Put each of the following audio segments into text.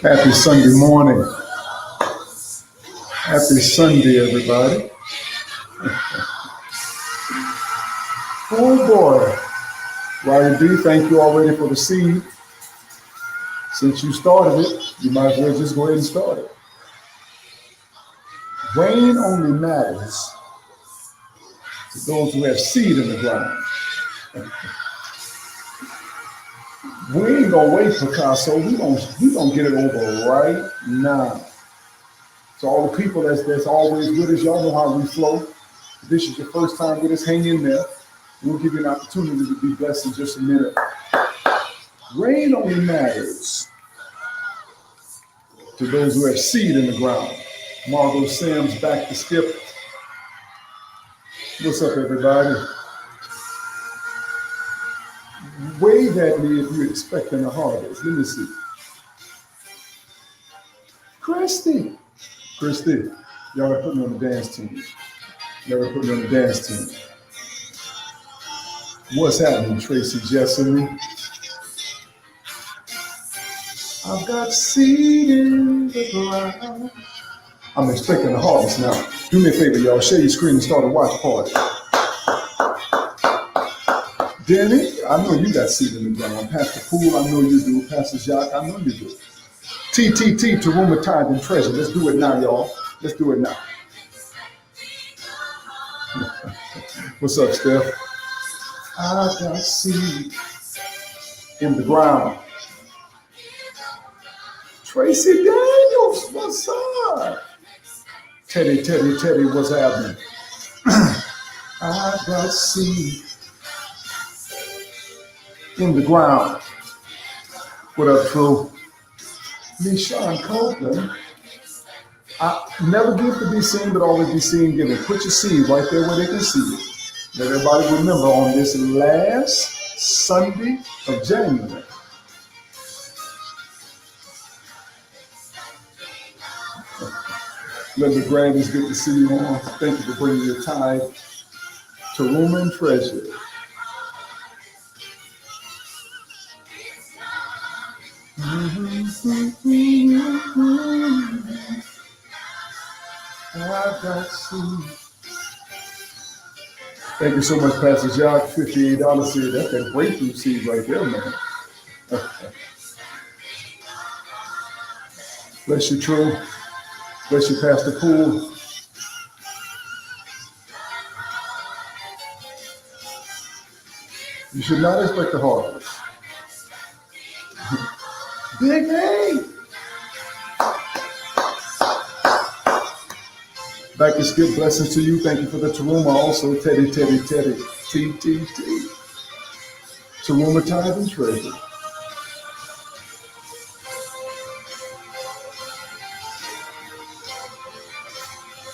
Happy Sunday morning. Happy Sunday, everybody. Oh boy. Ryan D, thank you already for the seed. Since you started it, you might as well just go ahead and start it. Rain only matters to those who have seed in the ground. We ain't gonna wait, Picasso. We gonna get it over right now. So all the people that's always with us, y'all know how we flow. If this is your first time with us, hang in there. We'll give you an opportunity to be blessed in just a minute. Rain only matters to those who have seed in the ground. Margot Sims back to skip. What's up, everybody? Wave at me if you're expecting a harvest. Let me see. Christy, y'all gotta put me on the dance team. What's happening, Tracy Jessamy? I've got seed in the ground. I'm expecting a harvest now. Do me a favor, y'all. Share your screen and start a watch party. Danny, I know you got seed in the ground. Pastor Poole, I know you do. Pastor Jacques, I know you do. TTT, Taruma Tithe and Treasure. Let's do it now, y'all. Let's do it now. What's up, Steph? I got seed in the ground. Tracy Daniels, what's up? Teddy, what's happening? I got seed in the ground. What up, True? LeSean Copeland. I never give to be seen, but always be seen giving. Put your seed right there where they can see it. Let everybody remember on this last Sunday of January. Linda Grant, it's good to see you on. Thank you for bringing your tithe to Room and Treasure. I got seed. Thank you so much, Pastor Jacques. $58 seed. That's that breakthrough seed right there, man. Bless you, True. Bless you, Pastor Poole. You should not expect a harvest. Big A. Back to Skip, blessings to you. Thank you for the Taruma. Also, Teddy. TTT. Taruma Tithe and Treasure.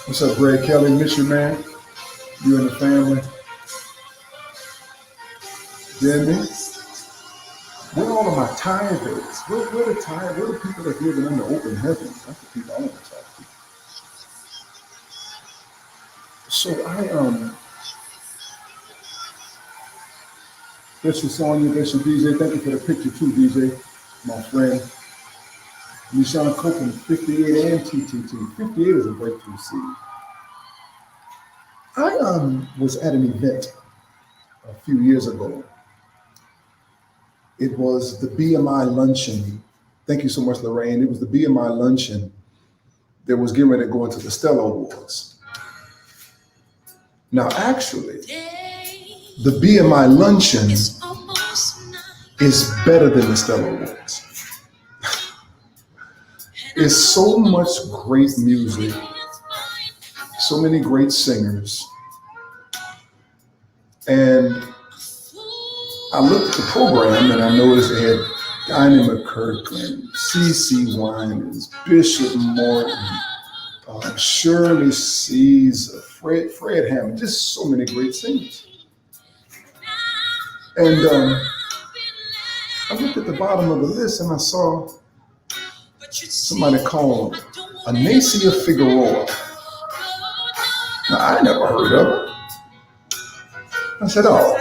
What's up, Greg Kelly? Miss you, man. You and the family. Jimmy. Where are all of my tithers? Where the tithe? Where are the people that live under open heaven? That's the people I want to talk to. So bless you, Sonia, bless you, DJ. Thank you for the picture too, DJ, my friend. LeSean Copeland, 58 and TTT. 58 is a breakthrough seed. I was at an event a few years ago. It was the BMI luncheon. Thank you so much, Lorraine. It was the BMI luncheon that was getting ready to go into the Stella Awards. Now, actually, the BMI luncheon is better than the Stella Awards. It's so much great music, so many great singers. And I looked at the program and I noticed they had Dinah McKirkland, CeCe Winans, Bishop Morton, Shirley Caesar, Fred Hammond, just so many great singers. And I looked at the bottom of the list and I saw somebody called Anacia Figueroa. Now, I never heard of her. I said, oh,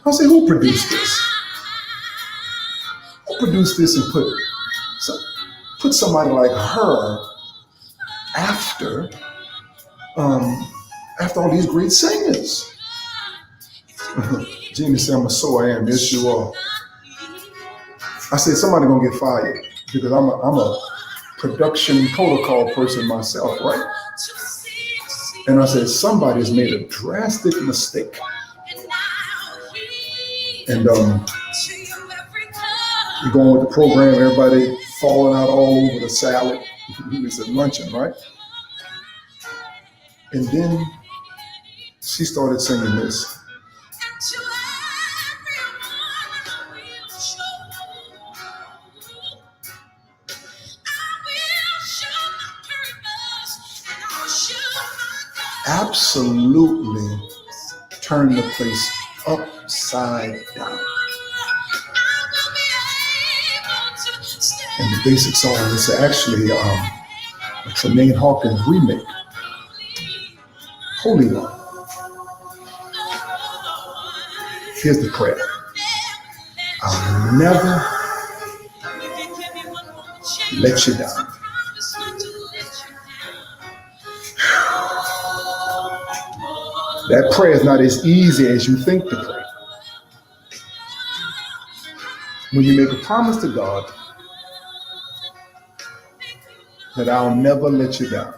I say, who produced this? Who produced this and put somebody like her after all these great singers? Gina said, so I am. Yes, you are. I said, somebody gonna get fired because I'm a production protocol person myself, right? And I said, somebody's made a drastic mistake. And we're going with the program, everybody falling out all over the salad. It's a luncheon, right? And then she started singing this. Absolutely turned the place upside down. And the basic song is actually a Tremaine Hawkins remake. Holy One. Here's the prayer. I'll never let you down. That prayer is not as easy as you think to pray. When you make a promise to God that I'll never let you down.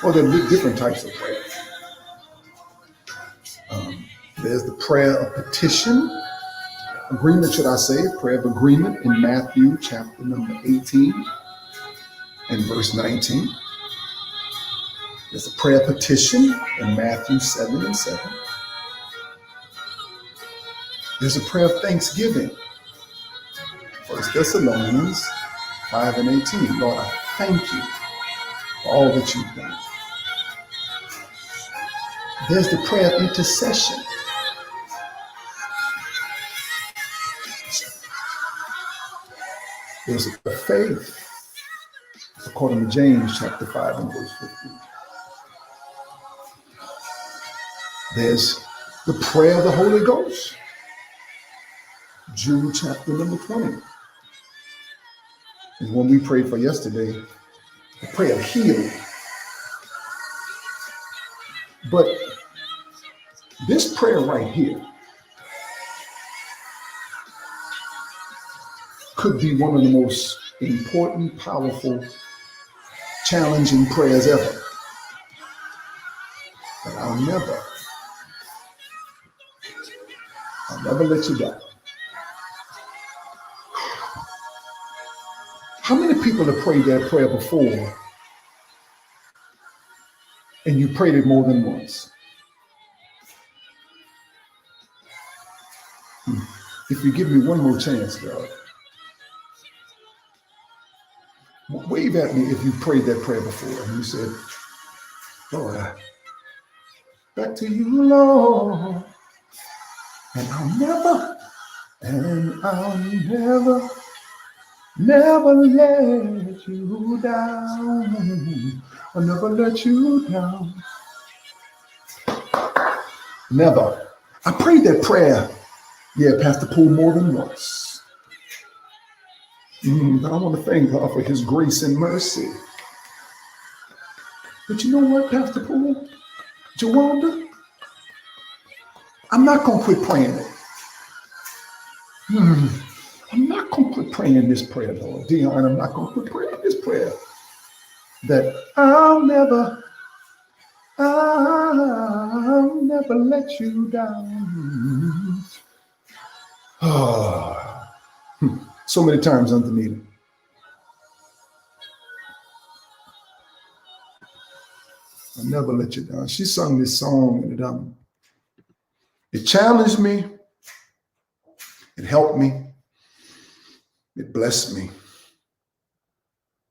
Well, there are different types of prayer. There's the prayer of petition, agreement, should I say, prayer of agreement in Matthew chapter number 18 and verse 19. There's a prayer of petition in Matthew 7 and 7. There's a prayer of thanksgiving. 1 Thessalonians 5 and 18. Lord, I thank you for all that you've done. There's the prayer of intercession. There's a prayer of faith, according to James chapter 5 and verse 15. There's the prayer of the Holy Ghost. Jude chapter number 20. And when we prayed for yesterday, the prayer of healing. But this prayer right here could be one of the most important, powerful, challenging prayers ever. But I'll never let you down. How many people have prayed that prayer before and you prayed it more than once? If you give me one more chance, God, wave at me if you prayed that prayer before and you said, Lord, back to you, Lord, and I'll never let you down. I'll never let you down. Never. I prayed that prayer, Pastor Poole, more than once. But I want to thank God for his grace and mercy. But you know what, Pastor Poole? Jawanda, I'm not going to quit praying it. I'm not going to quit praying this prayer, Lord. Dion, I'm not going to quit praying this prayer. That I'll never let you down. So many times underneath it. I'll never let you down. She sung this song and it challenged me. It helped me. It blessed me.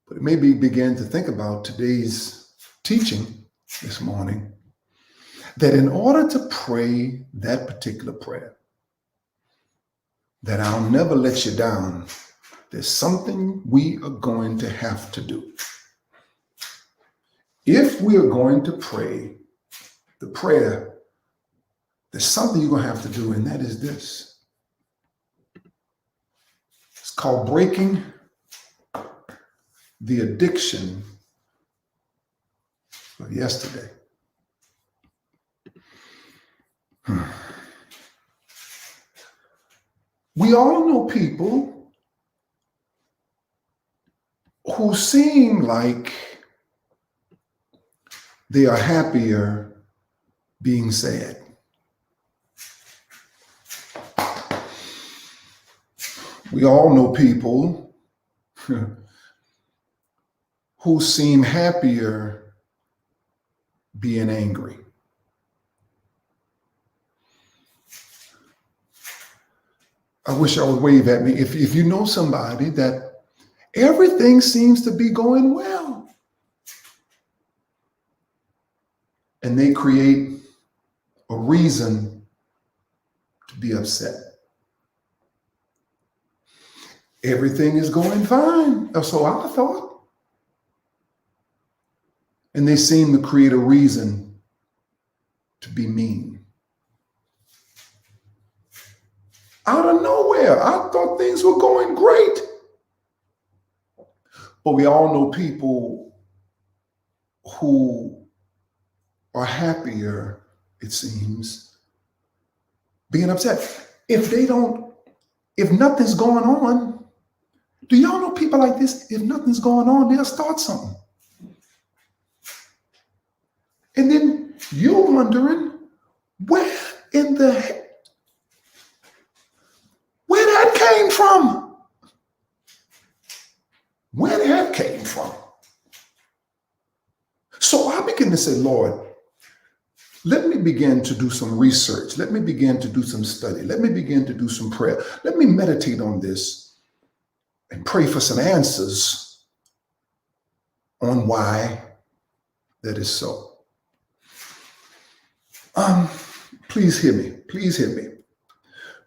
But it made me begin to think about today's teaching this morning, that in order to pray that particular prayer, that I'll never let you down, there's something we are going to have to do. If we are going to pray the prayer there's something you're going to have to do, and that is this. It's called breaking the addiction of yesterday. We all know people who seem like they are happier being sad. We all know people who seem happier being angry. I wish I would wave at me. If you know somebody that everything seems to be going well, and they create a reason to be upset. Everything is going fine, or so I thought. And they seem to create a reason to be mean. Out of nowhere, I thought things were going great. But we all know people who are happier, it seems, being upset. If nothing's going on, do y'all know people like this? If nothing's going on, they'll start something. And then you're wondering, where that came from? Where that came from? So I begin to say, Lord, let me begin to do some research. Let me begin to do some study. Let me begin to do some prayer. Let me meditate on this and pray for some answers on why that is so. Please hear me. Please hear me.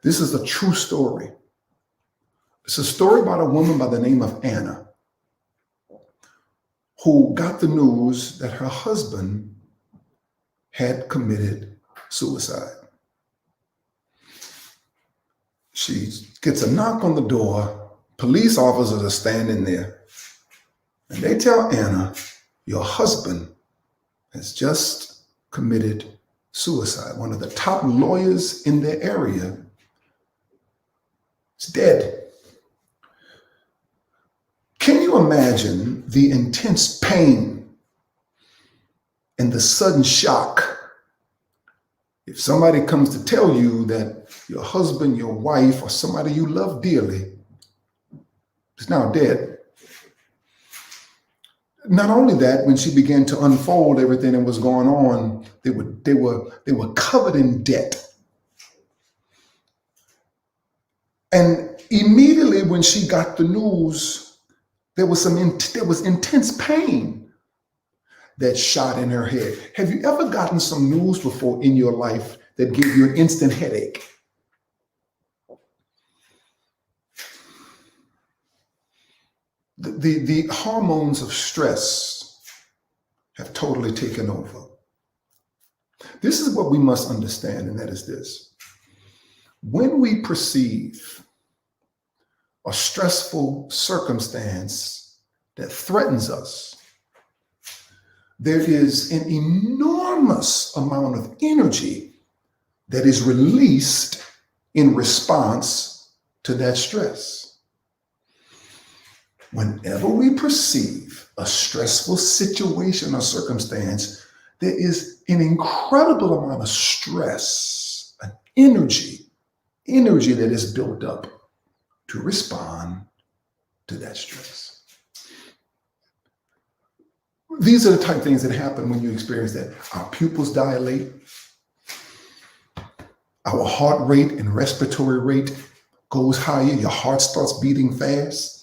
This is a true story. It's a story about a woman by the name of Anna who got the news that her husband had committed suicide. She gets a knock on the door. Police officers are standing there. And they tell Anna, your husband has just committed suicide. One of the top lawyers in their area is dead. Can you imagine the intense pain and the sudden shock if somebody comes to tell you that your husband, your wife, or somebody you love dearly is now dead? Not only that, when she began to unfold everything that was going on, they were covered in debt. And immediately when she got the news, there was intense pain that shot in her head. Have you ever gotten some news before in your life that gave you an instant headache? The hormones of stress have totally taken over. This is what we must understand, and that is this. When we perceive a stressful circumstance that threatens us, there is an enormous amount of energy that is released in response to that stress. Whenever we perceive a stressful situation or circumstance, there is an incredible amount of stress, an energy that is built up to respond to that stress. These are the type of things that happen when you experience that. Our pupils dilate, our heart rate and respiratory rate goes higher, your heart starts beating fast.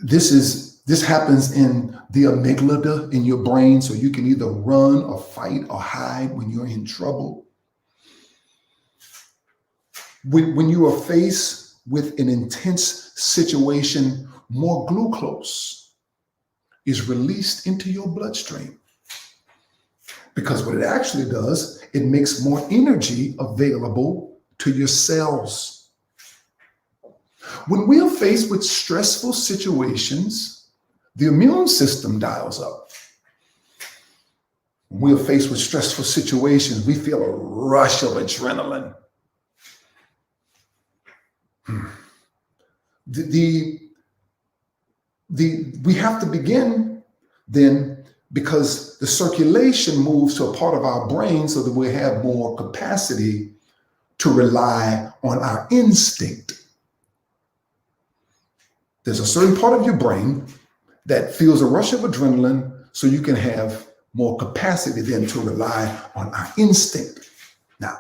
This happens in the amygdala in your brain, so you can either run or fight or hide when you're in trouble. When you are faced with an intense situation, more glucose is released into your bloodstream. Because what it actually does, it makes more energy available to your cells. When we are faced with stressful situations, the immune system dials up. When we are faced with stressful situations, we feel a rush of adrenaline. We have to begin then, because the circulation moves to a part of our brain so that we have more capacity to rely on our instinct. There's a certain part of your brain that feels a rush of adrenaline so you can have more capacity then to rely on our instinct. Now,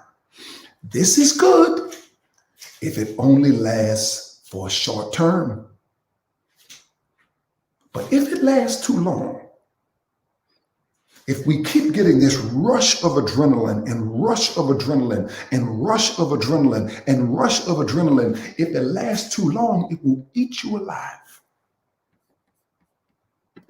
this is good if it only lasts for a short term. But if it lasts too long, if we keep getting this rush of adrenaline and rush of adrenaline and rush of adrenaline and rush of adrenaline, if it lasts too long, it will eat you alive.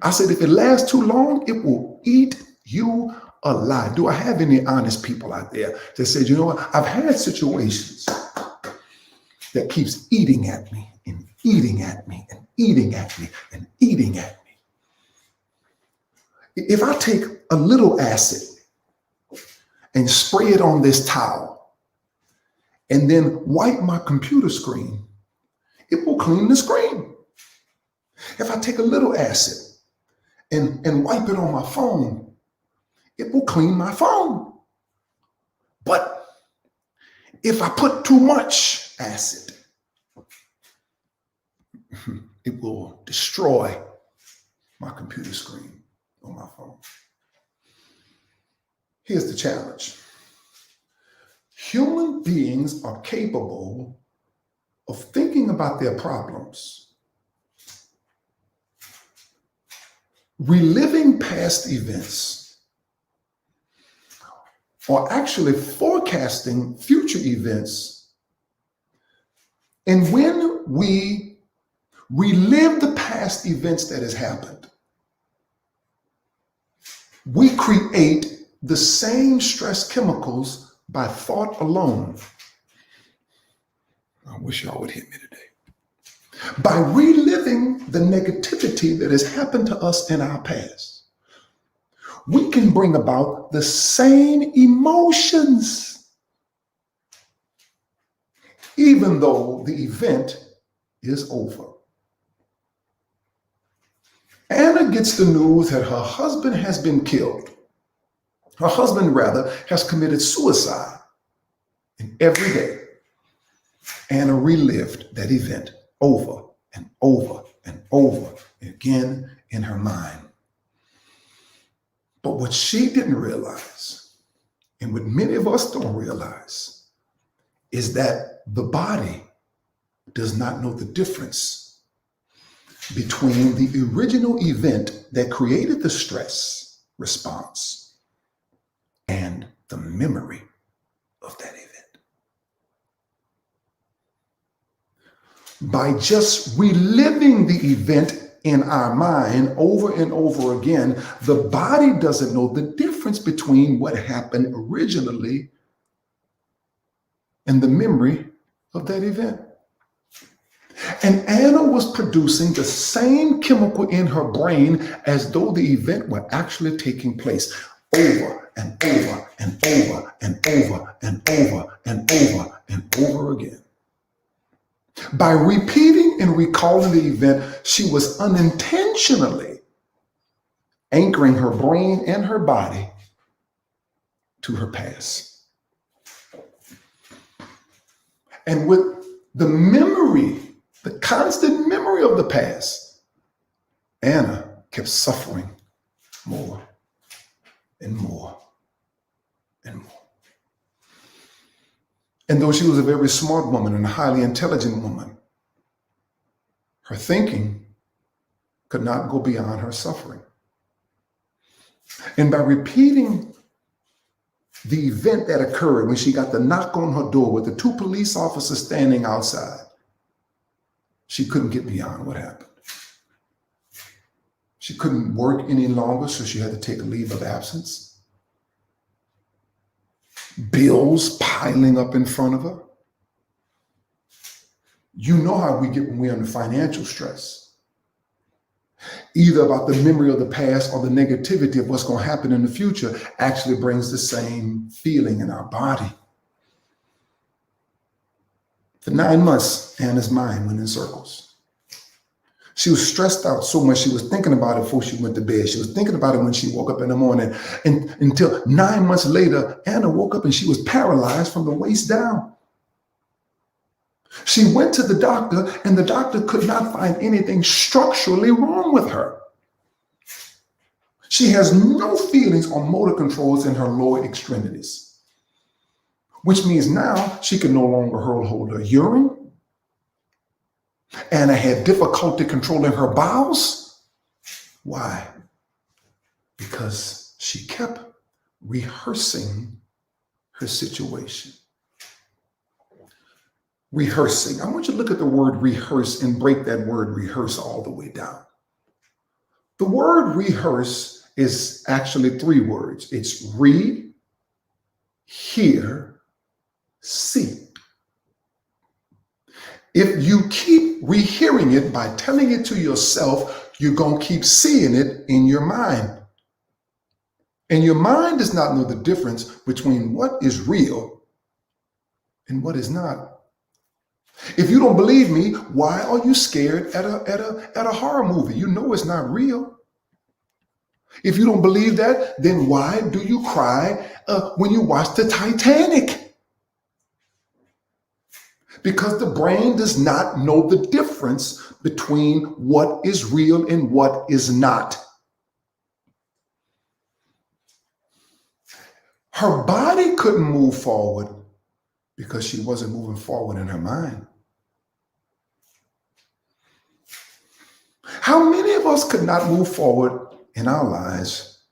I said, if it lasts too long, it will eat you alive. Do I have any honest people out there that said, you know what, I've had situations that keeps eating at me and eating at me and eating at me and eating at me? If I take a little acid and spray it on this towel and then wipe my computer screen, it will clean the screen. If I take a little acid and wipe it on my phone, it will clean my phone. But if I put too much acid, it will destroy my computer screen on my phone. Here's the challenge. Human beings are capable of thinking about their problems, reliving past events, or actually forecasting future events. And when we relive the past events that has happened, we create the same stress chemicals by thought alone. I wish y'all would hear me today. By reliving the negativity that has happened to us in our past, we can bring about the same emotions, even though the event is over. Anna gets the news that her husband has been killed. Her husband, rather, has committed suicide. And every day, Anna relived that event over and over and over again in her mind. But what she didn't realize, and what many of us don't realize, is that the body does not know the difference between the original event that created the stress response and the memory of that event. By just reliving the event in our mind over and over again, the body doesn't know the difference between what happened originally and the memory of that event. And Anna was producing the same chemical in her brain as though the event were actually taking place over and over and over and over and over and over and over again. By repeating and recalling the event, she was unintentionally anchoring her brain and her body to her past. And with the memory, the constant memory of the past, Anna kept suffering more and more and more. And though she was a very smart woman and a highly intelligent woman, her thinking could not go beyond her suffering. And by repeating the event that occurred when she got the knock on her door with the 2 police officers standing outside, she couldn't get beyond what happened. She couldn't work any longer, so she had to take a leave of absence. bills piling up in front of her. You know how we get when we're under financial stress, either about the memory of the past or the negativity of what's going to happen in the future actually brings the same feeling in our body. For 9 months, Anna's mind went in circles. She was stressed out so much, she was thinking about it before she went to bed. She was thinking about it when she woke up in the morning. And until 9 months later, Anna woke up and she was paralyzed from the waist down. She went to the doctor and the doctor could not find anything structurally wrong with her. She has no feelings or motor controls in her lower extremities, which means now she can no longer hold her urine. Anna had difficulty controlling her bowels. Why? Because she kept rehearsing her situation. Rehearsing. I want you to look at the word rehearse and break that word rehearse all the way down. The word rehearse is actually 3 words. It's re, hear, see. If you keep rehearing it by telling it to yourself, you're going to keep seeing it in your mind. And your mind does not know the difference between what is real and what is not. If you don't believe me, why are you scared at a horror movie? You know it's not real. If you don't believe that, then why do you cry when you watch the Titanic? Because the brain does not know the difference between what is real and what is not. Her body couldn't move forward because she wasn't moving forward in her mind. How many of us could not move forward in our lives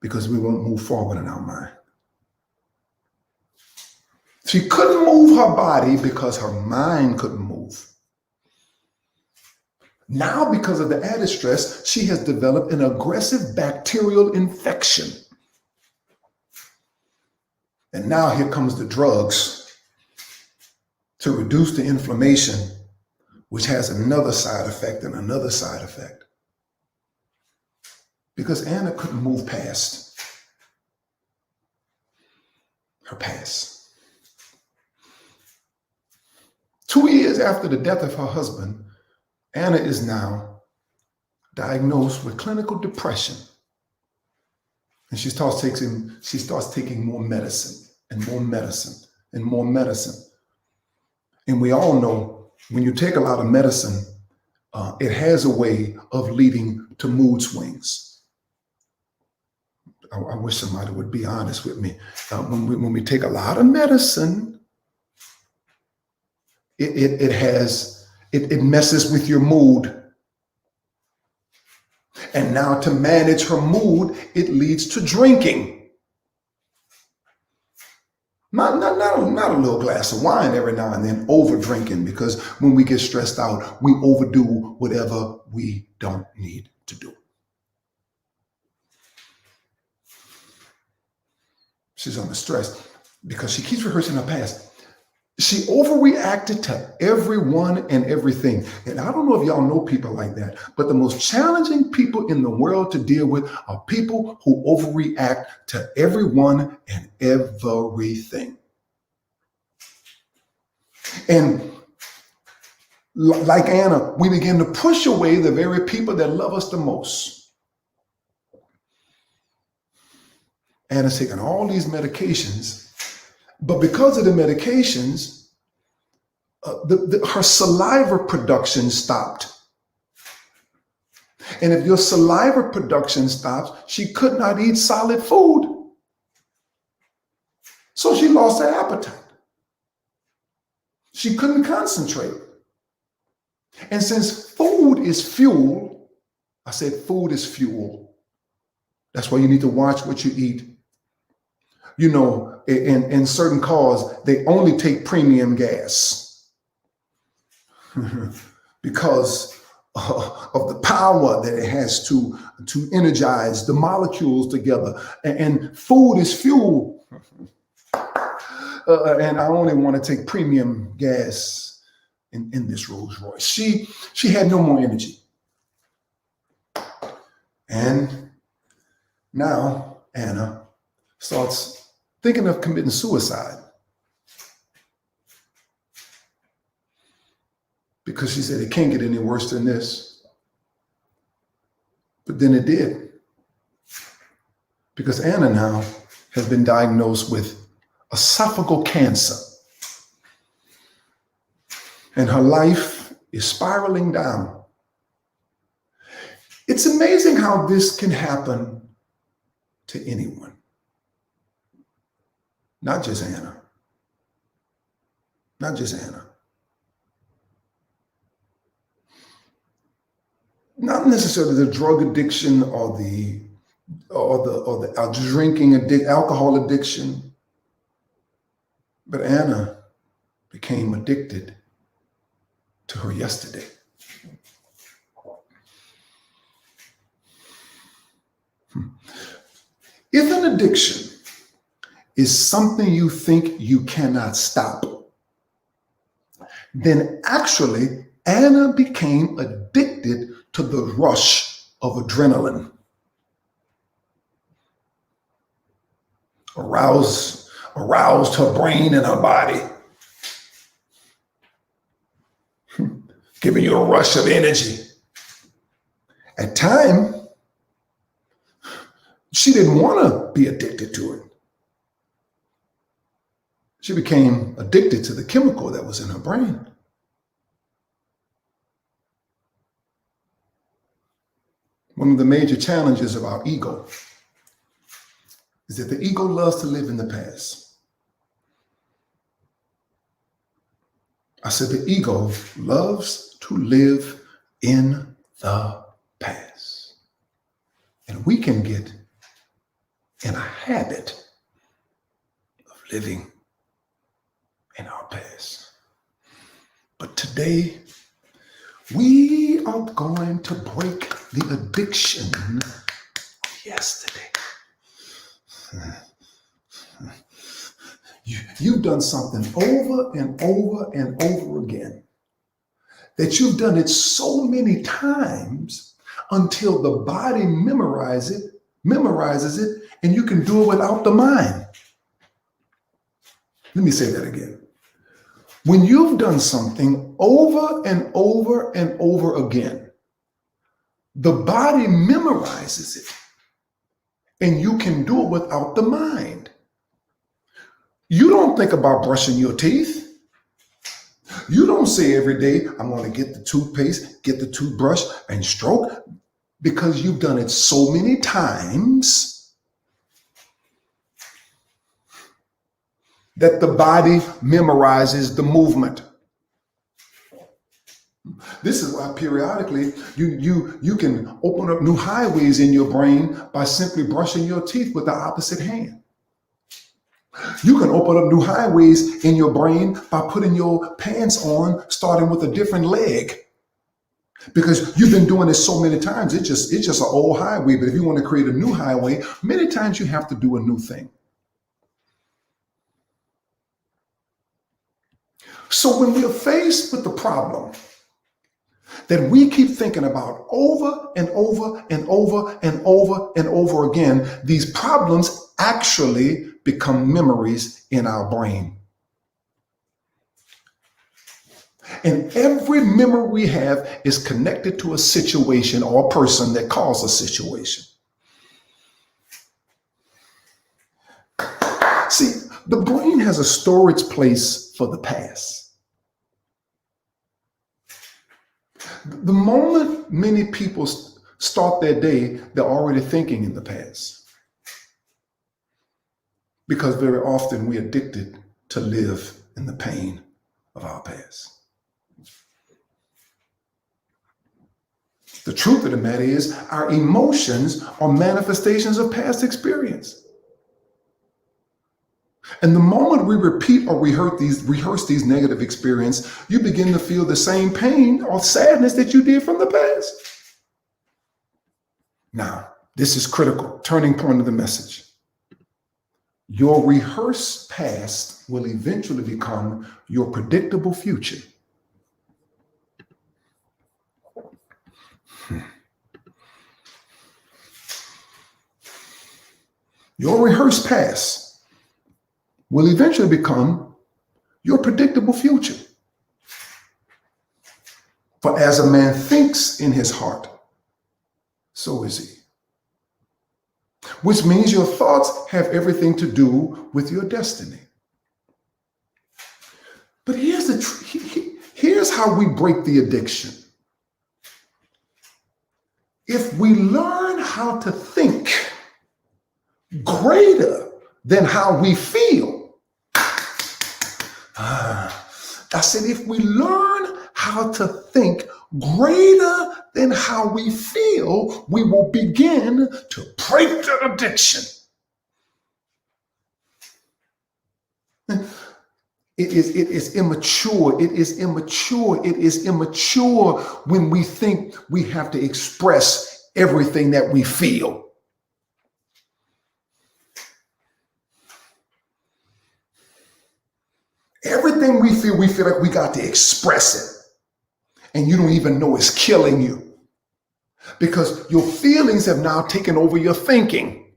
because we won't move forward in our mind? She couldn't move her body because her mind couldn't move. Now, because of the added stress, she has developed an aggressive bacterial infection. And now here comes the drugs to reduce the inflammation, which has another side effect and another side effect. Because Anna couldn't move past her past. 2 years after the death of her husband, Anna is now diagnosed with clinical depression. And she starts taking more medicine and more medicine and more medicine. And we all know when you take a lot of medicine, it has a way of leading to mood swings. I wish somebody would be honest with me. When we take a lot of medicine, it messes with your mood. And now to manage her mood, it leads to drinking. Not a little glass of wine every now and then, over drinking, because when we get stressed out, we overdo whatever we don't need to do. She's under stress because she keeps rehearsing her past. She overreacted to everyone and everything. And I don't know if y'all know people like that, but the most challenging people in the world to deal with are people who overreact to everyone and everything. And like Anna, we begin to push away the very people that love us the most. Anna's taking all these medications, but because of the medications, her saliva production stopped. And if your saliva production stops, she could not eat solid food. So she lost her appetite. She couldn't concentrate. And since food is fuel, I said food is fuel. That's why you need to watch what you eat. You know, in certain cars, they only take premium gas because of the power that it has to energize the molecules together. And food is fuel. And I only want to take premium gas in this Rolls Royce. She had no more energy. And now Anna starts thinking of committing suicide because she said it can't get any worse than this. But then it did, because Anna now has been diagnosed with esophageal cancer, and her life is spiraling down. It's amazing how this can happen to anyone, not just Anna. Not just Anna. Not necessarily the drug addiction or the drinking alcohol addiction, but Anna became addicted to her yesterday. If an addiction is something you think you cannot stop, then actually Anna became addicted to the rush of adrenaline. Aroused her brain and her body, giving you a rush of energy. At times, she didn't want to be addicted to it. She became addicted to the chemical that was in her brain. One of the major challenges of our ego is that the ego loves to live in the past. I said the ego loves to live in the past. And we can get in a habit of living in our past. But today, we are going to break the addiction of yesterday. You've done something over and over and over again, that you've done it so many times until the body memorizes it, and you can do it without the mind. Let me say that again. When you've done something over and over and over again, the body memorizes it, and you can do it without the mind. You don't think about brushing your teeth. You don't say every day, I'm going to get the toothpaste, get the toothbrush, and stroke, because you've done it so many times that the body memorizes the movement. This is why periodically you can open up new highways in your brain by simply brushing your teeth with the opposite hand. You can open up new highways in your brain by putting your pants on, starting with a different leg. Because you've been doing this so many times, it's just an old highway. But if you want to create a new highway, many times you have to do a new thing. So when we are faced with the problem that we keep thinking about over and over and over and over and over again, these problems actually become memories in our brain. And every memory we have is connected to a situation or a person that caused a situation. See, the brain has a storage place for the past. The moment many people start their day, they're already thinking in the past. Because very often we're addicted to live in the pain of our past. The truth of the matter is, our emotions are manifestations of past experience. And the moment we repeat or rehearse these negative experiences, you begin to feel the same pain or sadness that you did from the past. Now, this is critical, turning point of the message. Your rehearsed past will eventually become your predictable future. Your rehearsed past will eventually become your predictable future. For as a man thinks in his heart, so is he. Which means your thoughts have everything to do with your destiny. But here's how we break the addiction. If we learn how to think greater than how we feel, I said, if we learn how to think greater than how we feel, we will begin to break the addiction. It is immature. It is immature. It is immature when we think we have to express everything that we feel. Everything we feel like we got to express it. And you don't even know it's killing you. Because your feelings have now taken over your thinking.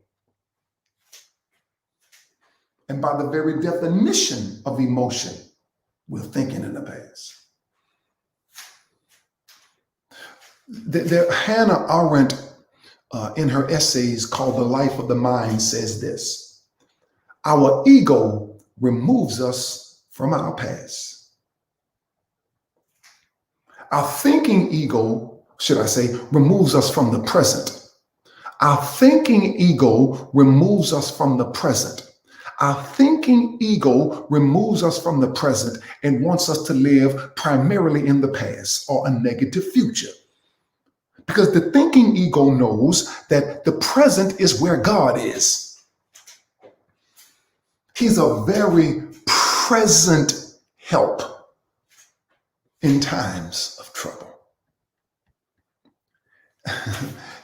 And by the very definition of emotion, we're thinking in the past. Hannah Arendt, in her essays called The Life of the Mind, says this: our ego removes us from our past. Our thinking ego, should I say, removes us from the present. Our thinking ego removes us from the present. Our thinking ego removes us from the present and wants us to live primarily in the past or a negative future. Because the thinking ego knows that the present is where God is. He's a very present help in times of trouble.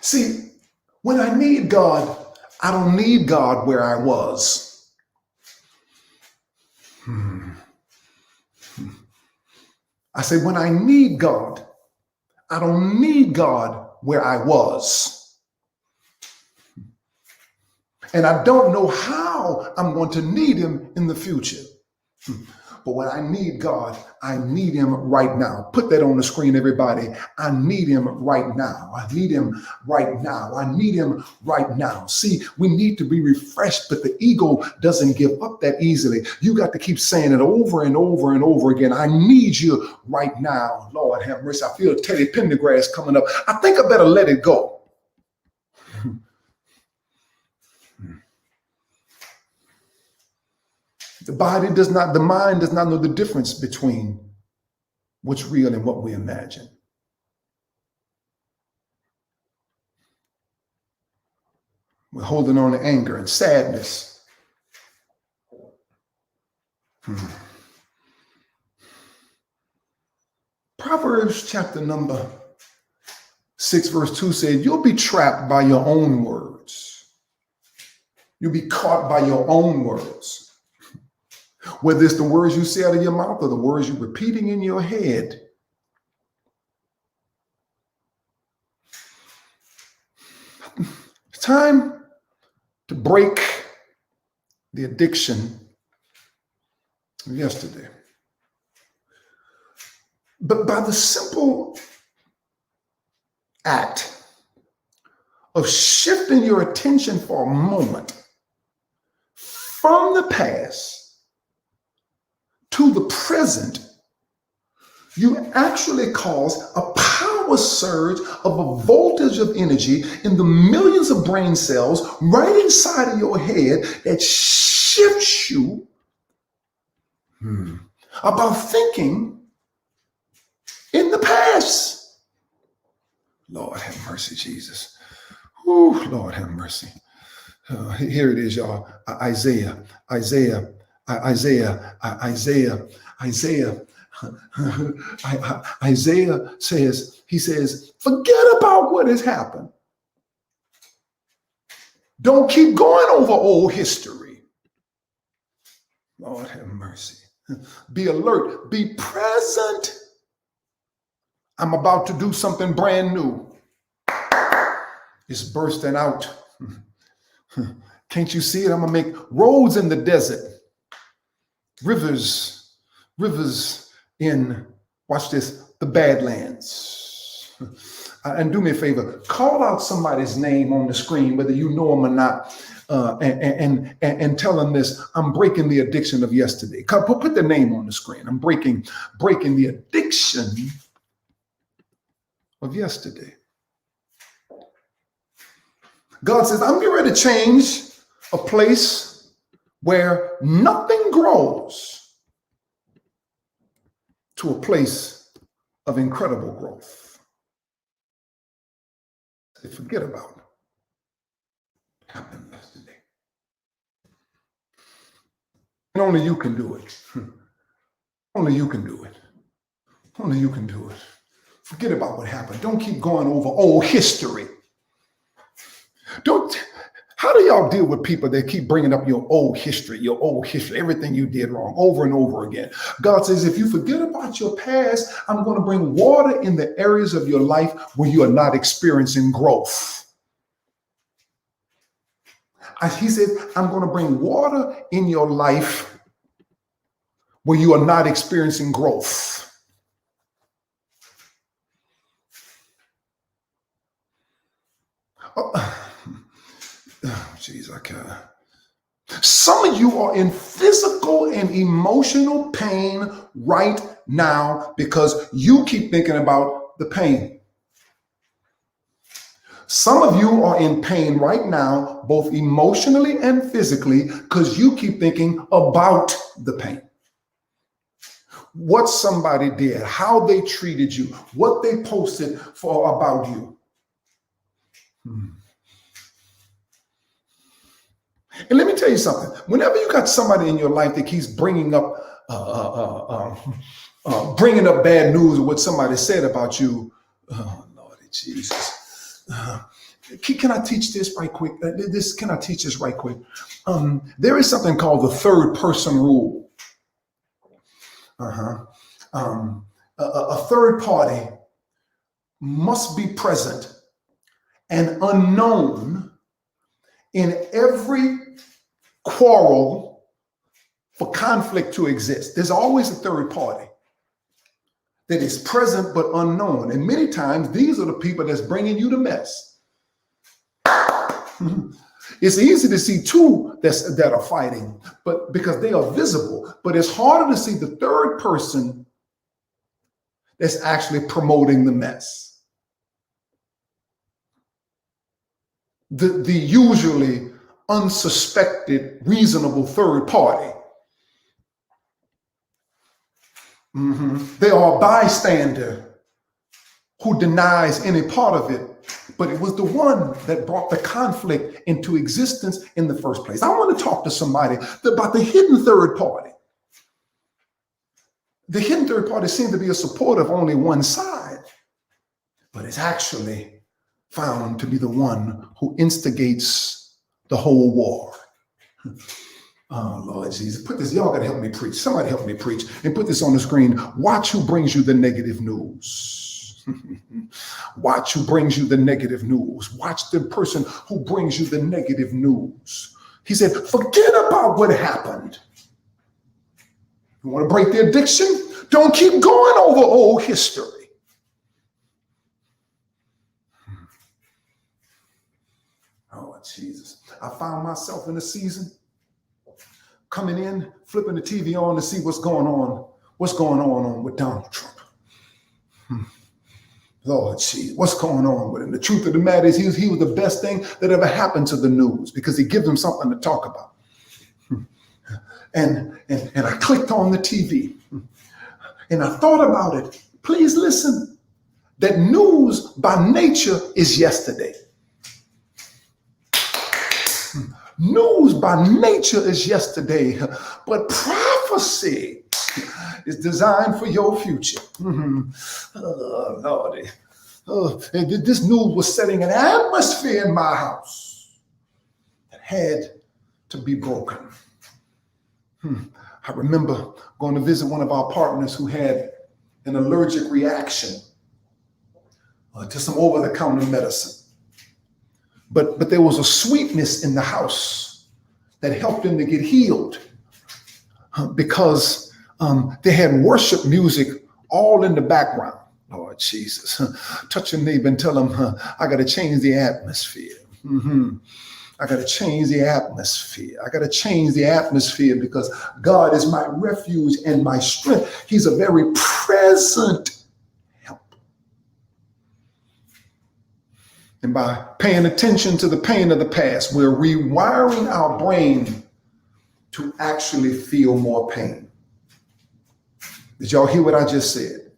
See, when I need God, I don't need God where I was. I say, when I need God, I don't need God where I was. And I don't know how I'm going to need him in the future. But when I need God, I need him right now. Put that on the screen, everybody. I need him right now. I need him right now. I need him right now. See, we need to be refreshed, but the ego doesn't give up that easily. You got to keep saying it over and over and over again. I need you right now. Lord have mercy. I feel Teddy Pendergrass coming up. I think I better let it go. The mind does not know the difference between what's real and what we imagine. We're holding on to anger and sadness. Proverbs chapter number 6, verse 2 said, you'll be trapped by your own words. You'll be caught by your own words. Whether it's the words you say out of your mouth or the words you're repeating in your head. It's time to break the addiction of yesterday. But by the simple act of shifting your attention for a moment from the past to the present, you actually cause a power surge of a voltage of energy in the millions of brain cells right inside of your head that shifts you about thinking in the past. Lord have mercy, Jesus. Ooh, Lord have mercy. Here it is, y'all. Isaiah says, forget about what has happened. Don't keep going over old history. Lord have mercy. Be alert. Be present. I'm about to do something brand new. It's bursting out. Can't you see it? I'm going to make roads in the desert. Rivers in, watch this, the Badlands. And do me a favor, call out somebody's name on the screen, whether you know them or not, and tell them this: I'm breaking the addiction of yesterday. Put the name on the screen. I'm breaking the addiction of yesterday. God says, I'm getting ready to change a place where nothing grows to a place of incredible growth. Forget about what happened yesterday. And only you can do it. Only you can do it. Only you can do it. Forget about what happened. Don't keep going over old history. How do y'all deal with people that keep bringing up your old history, everything you did wrong over and over again? God says, if you forget about your past, I'm going to bring water in the areas of your life where you are not experiencing growth. He said, I'm going to bring water in your life where you are not experiencing growth. Jeez, I can't. Some of you are in physical and emotional pain right now because you keep thinking about the pain. Some of you are in pain right now, both emotionally and physically, because you keep thinking about the pain. What somebody did, how they treated you, what they posted for about you. And let me tell you something. Whenever you got somebody in your life that keeps bringing up bad news or what somebody said about you, oh Lord Jesus. Can I teach this right quick? Can I teach this right quick? There is something called the third person rule. A third party must be present and unknown in every quarrel for conflict to exist. There's always a third party that is present but unknown. And many times, these are the people that's bringing you the mess. It's easy to see two that are fighting, but because they are visible, but it's harder to see the third person that's actually promoting the mess. The usually unsuspected, reasonable third party. They are a bystander who denies any part of it, but it was the one that brought the conflict into existence in the first place. I want to talk to somebody about the hidden third party. The hidden third party seems to be a support of only one side, but it's actually found to be the one who instigates the whole war. Oh, Lord Jesus, put this, y'all gotta help me preach. Somebody help me preach and put this on the screen. Watch who brings you the negative news. Watch who brings you the negative news. Watch the person who brings you the negative news. He said, forget about what happened. You want to break the addiction? Don't keep going over old history. Oh, Jesus. I found myself in a season coming in, flipping the TV on to see what's going on with Donald Trump. Lord, Jesus, what's going on with him? The truth of the matter is he was the best thing that ever happened to the news because he gives them something to talk about. And I clicked on the TV and I thought about it. Please listen, that news by nature is yesterday. News by nature is yesterday, but prophecy is designed for your future. Oh, Lordy. This news was setting an atmosphere in my house that had to be broken. I remember going to visit one of our partners who had an allergic reaction to some over-the-counter medicine. But there was a sweetness in the house that helped him to get healed because they had worship music all in the background. Lord Jesus, touch your neighbor and tell him, I got to change the atmosphere. I got to change the atmosphere. I got to change the atmosphere because God is my refuge and my strength. He's a very present help. And by paying attention to the pain of the past, we're rewiring our brain to actually feel more pain. Did y'all hear what I just said?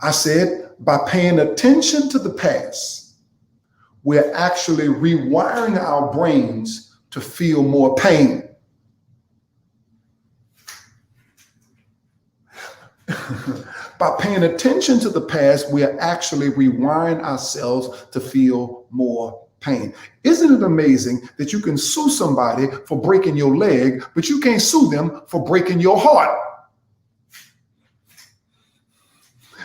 I said, by paying attention to the past, we're actually rewiring our brains to feel more pain. By paying attention to the past, we are actually rewiring ourselves to feel more pain. Isn't it amazing that you can sue somebody for breaking your leg, but you can't sue them for breaking your heart?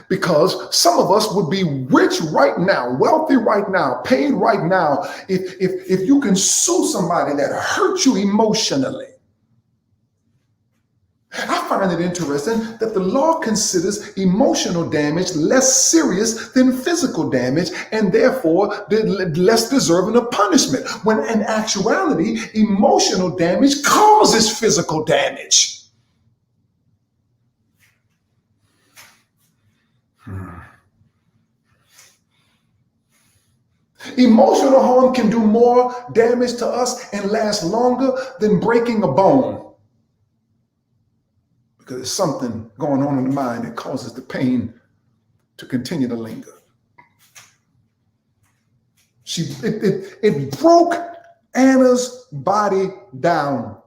Because some of us would be rich right now, wealthy right now, paid right now, if you can sue somebody that hurt you emotionally. I find it interesting that the law considers emotional damage less serious than physical damage and therefore less deserving of punishment, when in actuality, emotional damage causes physical damage. Emotional harm can do more damage to us and last longer than breaking a bone. Because there's something going on in the mind that causes the pain to continue to linger. It broke Anna's body down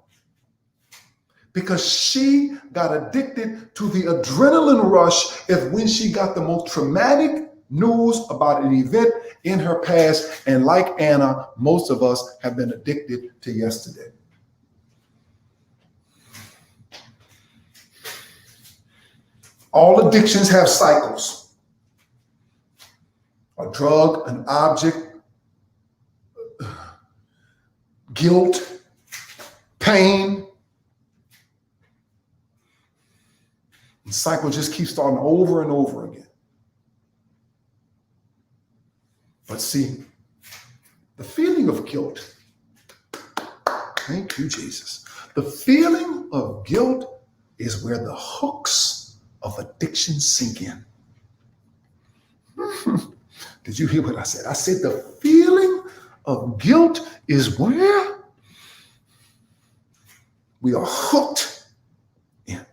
because she got addicted to the adrenaline rush of when she got the most traumatic news about an event in her past. And like Anna, most of us have been addicted to yesterday. All addictions have cycles. A drug, an object, guilt, pain. The cycle just keeps starting over and over again. But see, the feeling of guilt, thank you, Jesus. The feeling of guilt is where the hooks of addiction sink in. Did you hear what I said? I said the feeling of guilt is where we are hooked in.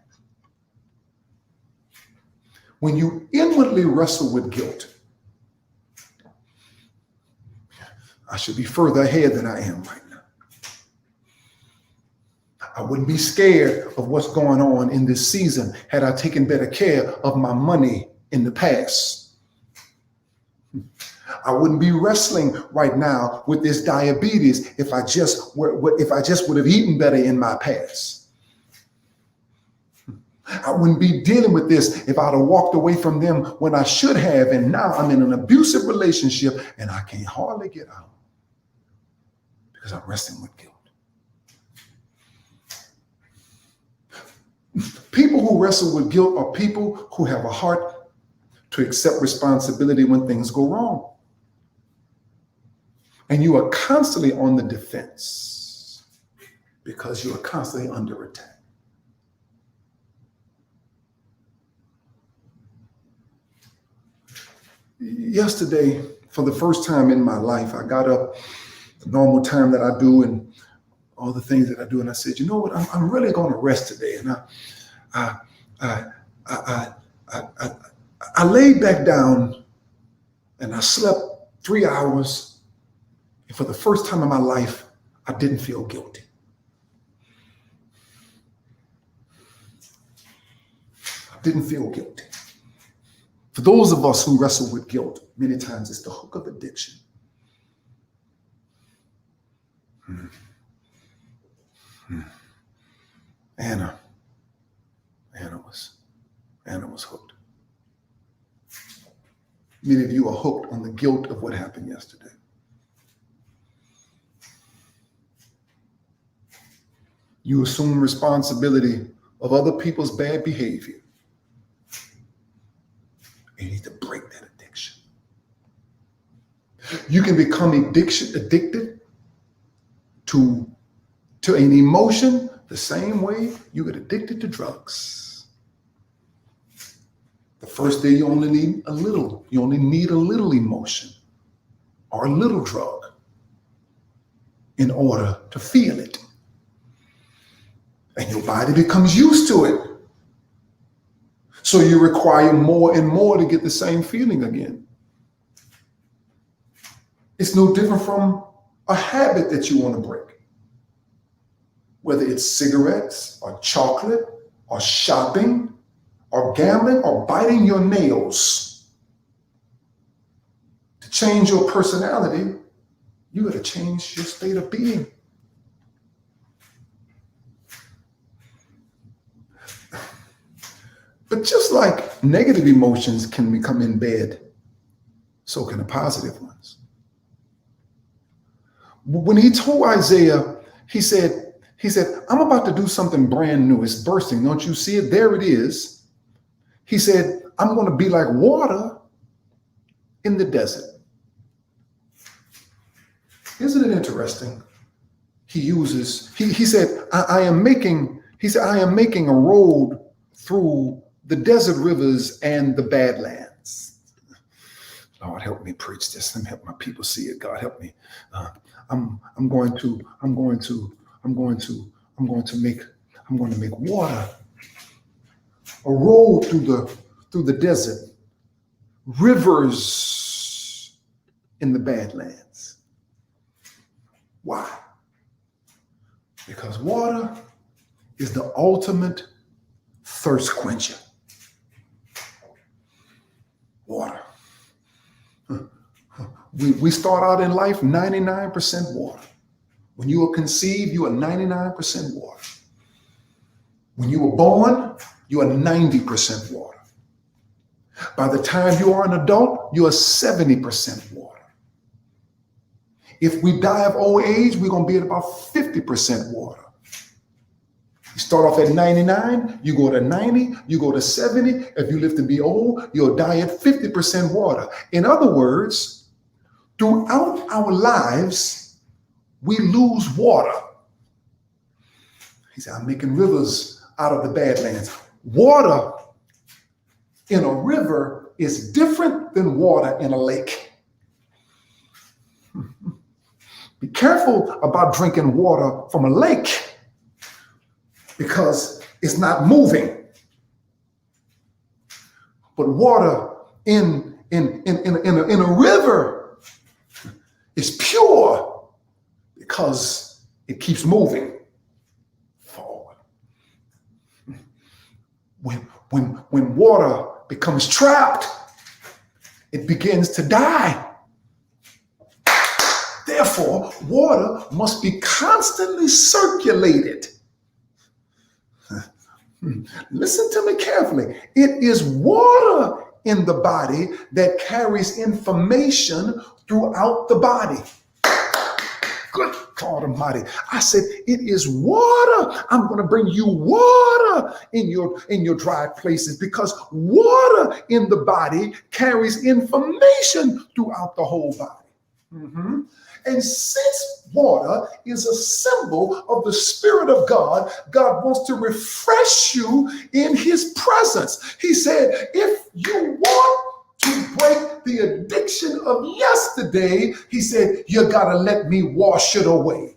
When you inwardly wrestle with guilt, I should be further ahead than I am right now. I wouldn't be scared of what's going on in this season had I taken better care of my money in the past. I wouldn't be wrestling right now with this diabetes if I just would have eaten better in my past. I wouldn't be dealing with this if I'd have walked away from them when I should have, and now I'm in an abusive relationship and I can hardly get out because I'm wrestling with guilt. People who wrestle with guilt are people who have a heart to accept responsibility when things go wrong. And you are constantly on the defense because you are constantly under attack. Yesterday, for the first time in my life, I got up the normal time that I do and all the things that I do, and I said, you know what, I'm really going to rest today. And I laid back down and I slept 3 hours. And for the first time in my life, I didn't feel guilty. I didn't feel guilty. For those of us who wrestle with guilt, many times it's the hook of addiction. Anna, Anna was hooked. Many of you are hooked on the guilt of what happened yesterday. You assume responsibility of other people's bad behavior. You need to break that addiction. You can become addicted to an emotion the same way you get addicted to drugs. The first day you only need a little. You only need a little emotion or a little drug in order to feel it. And your body becomes used to it. So you require more and more to get the same feeling again. It's no different from a habit that you want to break. Whether it's cigarettes or chocolate or shopping or gambling or biting your nails. To change your personality, you got to change your state of being. But just like negative emotions can become in bed, so can the positive ones. When he told Isaiah, he said, I'm about to do something brand new. It's bursting. Don't you see it? There it is. He said, I'm going to be like water in the desert. Isn't it interesting? He said, I am making a road through the desert rivers and the badlands. Lord, help me preach this. Let me help my people see it. God, help me. I'm going to make water a road through the desert, rivers in the badlands. Why? Because water is the ultimate thirst quencher. Water. We start out in life 99% water. When you are conceived, you are 99% water. When you were born, you are 90% water. By the time you are an adult, you are 70% water. If we die of old age, we're going to be at about 50% water. You start off at 99, you go to 90, you go to 70. If you live to be old, you'll die at 50% water. In other words, throughout our lives, we lose water. He said, I'm making rivers out of the badlands. Water in a river is different than water in a lake. Be careful about drinking water from a lake, because it's not moving. But water in a river is pure because it keeps moving forward. When water becomes trapped, it begins to die. Therefore, water must be constantly circulated. Listen to me carefully. It is water in the body that carries information throughout the body. Good God Almighty. I said, it is water. I'm going to bring you water in your dry places, because water in the body carries information throughout the whole body. Mm-hmm. And since water is a symbol of the Spirit of God, God wants to refresh you in His presence. He said, if you want to break the addiction of yesterday, He said, you got to let me wash it away.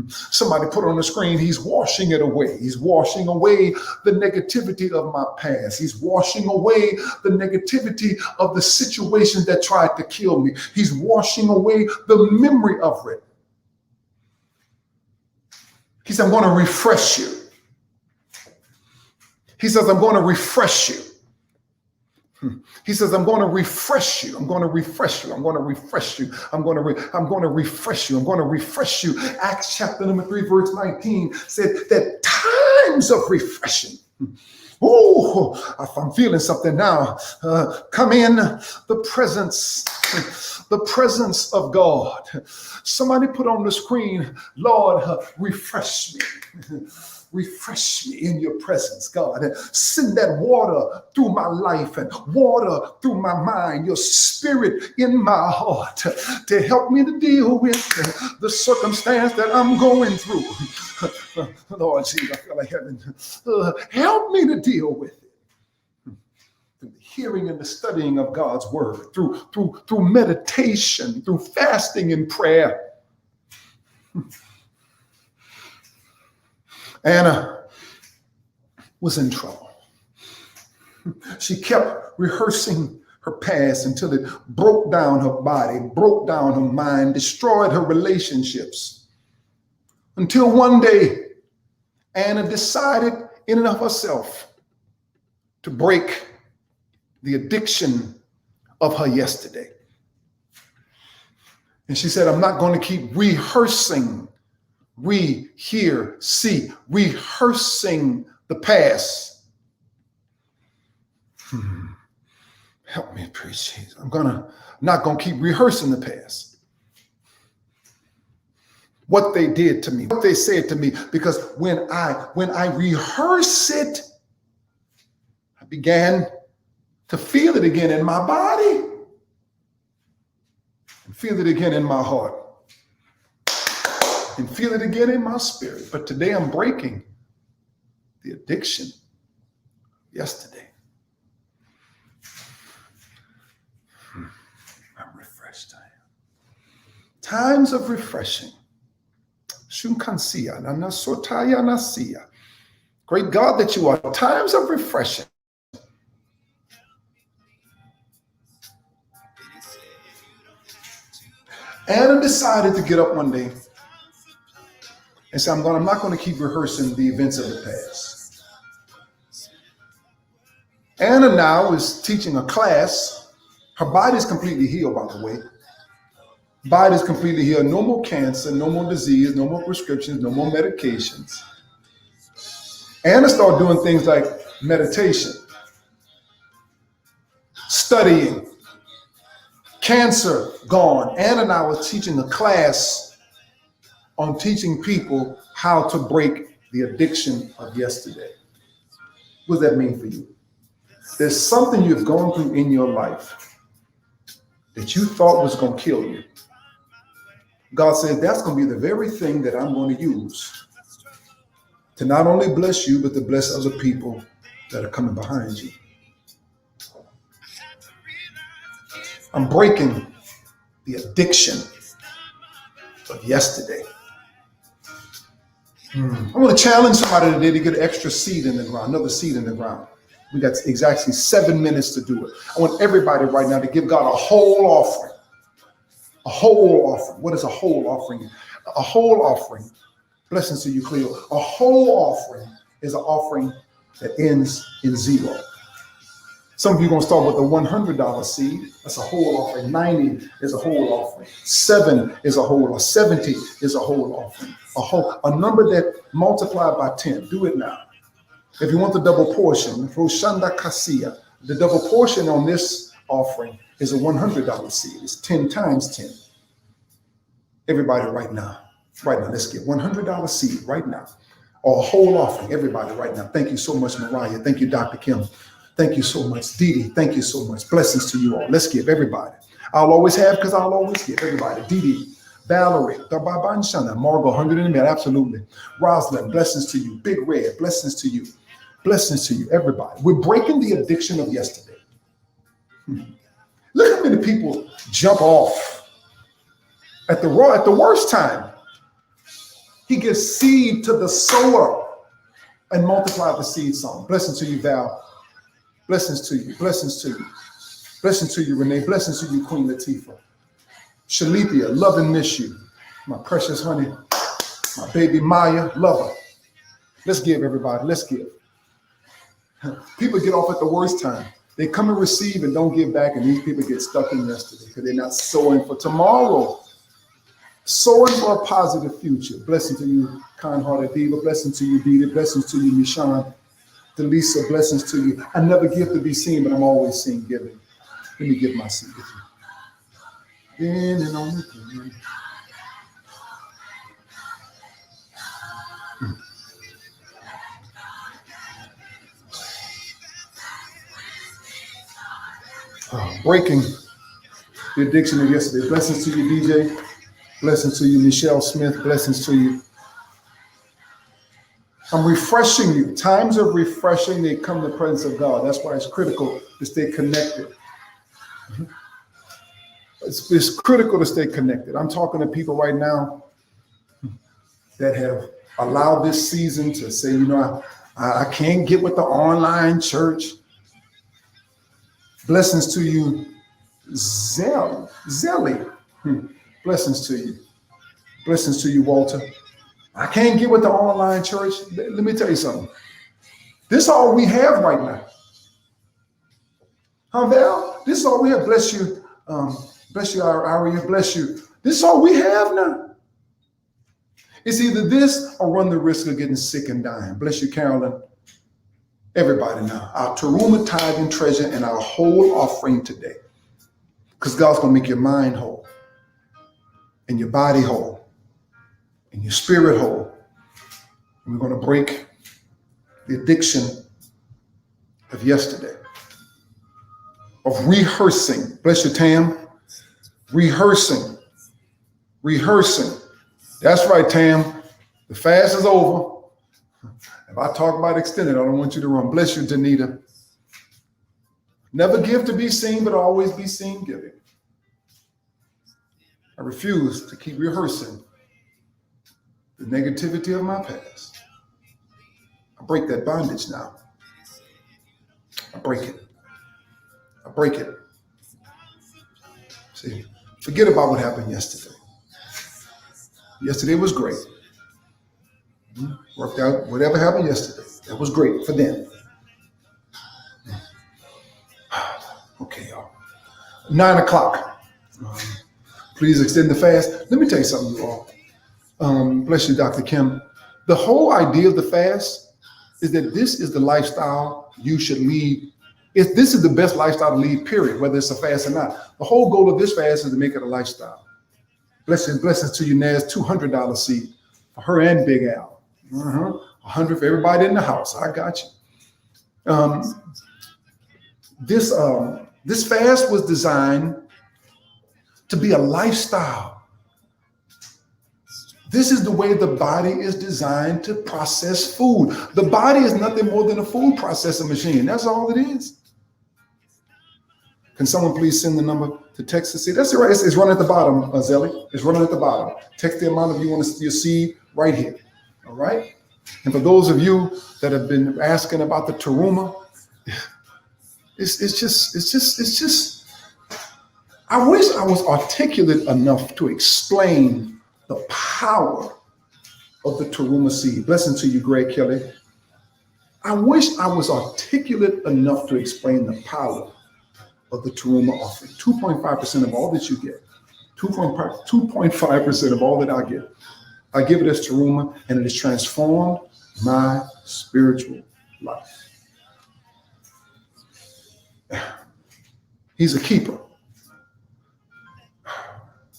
Somebody put on the screen, He's washing it away. He's washing away the negativity of my past. He's washing away the negativity of the situation that tried to kill me. He's washing away the memory of it. He said, I'm going to refresh you. He says, I'm going to refresh you. He says, I'm going to refresh you. I'm going to refresh you. I'm going to refresh you. I'm going to refresh you. I'm going to refresh you. Acts chapter number 3, verse 19 said that time times of refreshing. Oh, if I'm feeling something now, come in the presence of God. Somebody put on the screen, Lord, refresh me. Refresh me in your presence, God. Send that water through my life and water through my mind, your spirit in my heart to help me to deal with the circumstance that I'm going through. Lord Jesus, I feel like heaven. Help me to deal with it. Through the hearing and the studying of God's word, through meditation, through fasting and prayer. Anna was in trouble. She kept rehearsing her past until it broke down her body, broke down her mind, destroyed her relationships. Until one day, Anna decided in and of herself to break the addiction of her yesterday. And she said, I'm not going to keep rehearsing rehearsing the past. Help me, preach Jesus. I'm not gonna keep rehearsing the past. What they did to me, what they said to me, because when I rehearse it, I began to feel it again in my body and feel it again in my heart. And feel it again in my spirit. But today I'm breaking the addiction yesterday. I'm refreshed. I am. Times of refreshing. Shunkansia, nanasotaya nasia. Great God that you are. Times of refreshing. Anna decided to get up one day and say, I'm not going to keep rehearsing the events of the past. Anna now is teaching a class. Her body is completely healed, by the way. Body is completely healed. No more cancer, no more disease, no more prescriptions, no more medications. Anna started doing things like meditation, studying, cancer gone. Anna now was teaching a class on teaching people how to break the addiction of yesterday. What does that mean for you? There's something you've gone through in your life that you thought was going to kill you. God said, that's going to be the very thing that I'm going to use to not only bless you, but to bless other people that are coming behind you. I'm breaking the addiction of yesterday. I want to challenge somebody today to get an extra seed in the ground, another seed in the ground. We got exactly 7 minutes to do it. I want everybody right now to give God a whole offering. A whole offering. What is a whole offering? A whole offering. Blessings to you, Cleo. A whole offering is an offering that ends in 0. Some of you are going to start with a $100 seed. That's a whole offering. 90 is a whole offering. 7 is a whole offering. 70 is a whole offering. A number that multiplied by 10. Do it now. If you want the double portion, Roshanda Kasia, the double portion on this offering is a $100 seed. It's 10 times 10. Everybody right now, let's get $100 seed right now. Or a whole offering, everybody right now. Thank you so much, Mariah. Thank you, Dr. Kim. Thank you so much, Dee Dee. Thank you so much. Blessings to you all. Let's give everybody. I'll always have because I'll always give everybody. Dee Dee, Valerie, Margot, 100 in a minute, absolutely. Rosalind, blessings to you. Big Red, blessings to you. Blessings to you, everybody. We're breaking the addiction of yesterday. Look how many people jump off at the worst time. He gives seed to the sower and multiply the seed song. Blessings to you, Val. Blessings to you. Blessings to you. Blessings to you, Renee. Blessings to you, Queen Latifah. Shalithia, love and miss you. My precious honey. My baby Maya, love her. Let's give, everybody. Let's give. People get off at the worst time. They come and receive and don't give back, and these people get stuck in yesterday because they're not sowing for tomorrow. Sowing for a positive future. Blessing to you, kind-hearted Diva. Blessing to you, Dita. Blessings to you, Mishan. Delisa, blessings to you. I never give to be seen, but I'm always seen giving. Let me give my seed with you. In and on the throne. Breaking the addiction of yesterday. Blessings to you, DJ. Blessings to you, Michelle Smith. Blessings to you. I'm refreshing you. Times of refreshing, they come in the presence of God. That's why it's critical to stay connected. It's critical to stay connected. I'm talking to people right now that have allowed this season to say, you know, I can't get with the online church. Blessings to you, Zelly. Blessings to you. Blessings to you, Walter. I can't get with the online church. Let me tell you something. This is all we have right now. Huh, Val? This is all we have. Bless you. Bless you, Aria. Bless you. This is all we have now. It's either this or run the risk of getting sick and dying. Bless you, Carolyn. Everybody now. Our Teruma tithing treasure and our whole offering today. Because God's going to make your mind whole. And your body whole. And your spirit whole. And we're going to break the addiction of yesterday. Of rehearsing. Bless you, Tam. Rehearsing. That's right, Tam. The fast is over. If I talk about extended, I don't want you to run. Bless you, Danita. Never give to be seen, but always be seen giving. I refuse to keep rehearsing the negativity of my past. I break that bondage now. I break it. See, forget about what happened yesterday. Yesterday was great. Worked out whatever happened yesterday. That was great for them. Okay, y'all. 9 o'clock. Please extend the fast. Let me tell you something, you all. Bless you, Dr. Kim. The whole idea of the fast is that this is the lifestyle you should lead. This is the best lifestyle to lead, period, whether it's a fast or not. The whole goal of this fast is to make it a lifestyle. Blessings to you, Naz. $200 seed for her and Big Al. 100 for everybody in the house. I got you. This fast was designed to be a lifestyle. This is the way the body is designed to process food. The body is nothing more than a food processing machine. That's all it is. Can someone please send the number to text the seed? That's right. It's running at the bottom, Zelly. It's running at the bottom. Text the amount of you want to see your seed right here. All right. And for those of you that have been asking about the Teruma, it's just. I wish I was articulate enough to explain the power of the Teruma seed. Blessing to you, Greg Kelly. I wish I was articulate enough to explain the power of the Teruma offering. 2.5% of all that you get. 2.5% of all that I get. I give it as Teruma, and it has transformed my spiritual life. He's a keeper.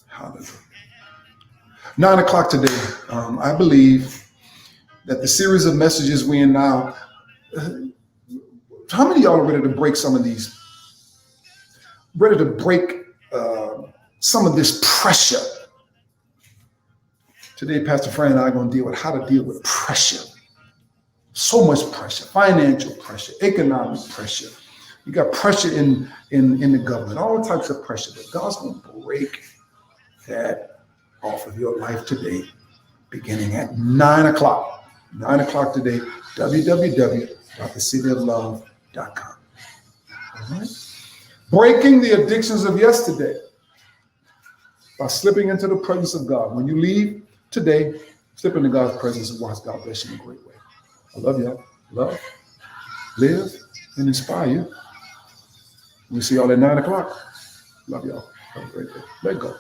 Hallelujah. 9 o'clock today, I believe that the series of messages we in now, how many of y'all are ready to break some of these? Ready to break some of this pressure? Today, Pastor Fran and I are going to deal with how to deal with pressure. So much pressure, financial pressure, economic pressure. You got pressure in the government, all types of pressure. But God's going to break that off of your life today, beginning at 9 o'clock. 9 o'clock today, www.thecityoflove.com. All right? Breaking the addictions of yesterday by slipping into the presence of God. When you leave today, slip into God's presence and watch God bless you in a great way. I love y'all. Love, live, and inspire you. We'll see y'all at 9 o'clock. Love y'all. Have a great day. Let go.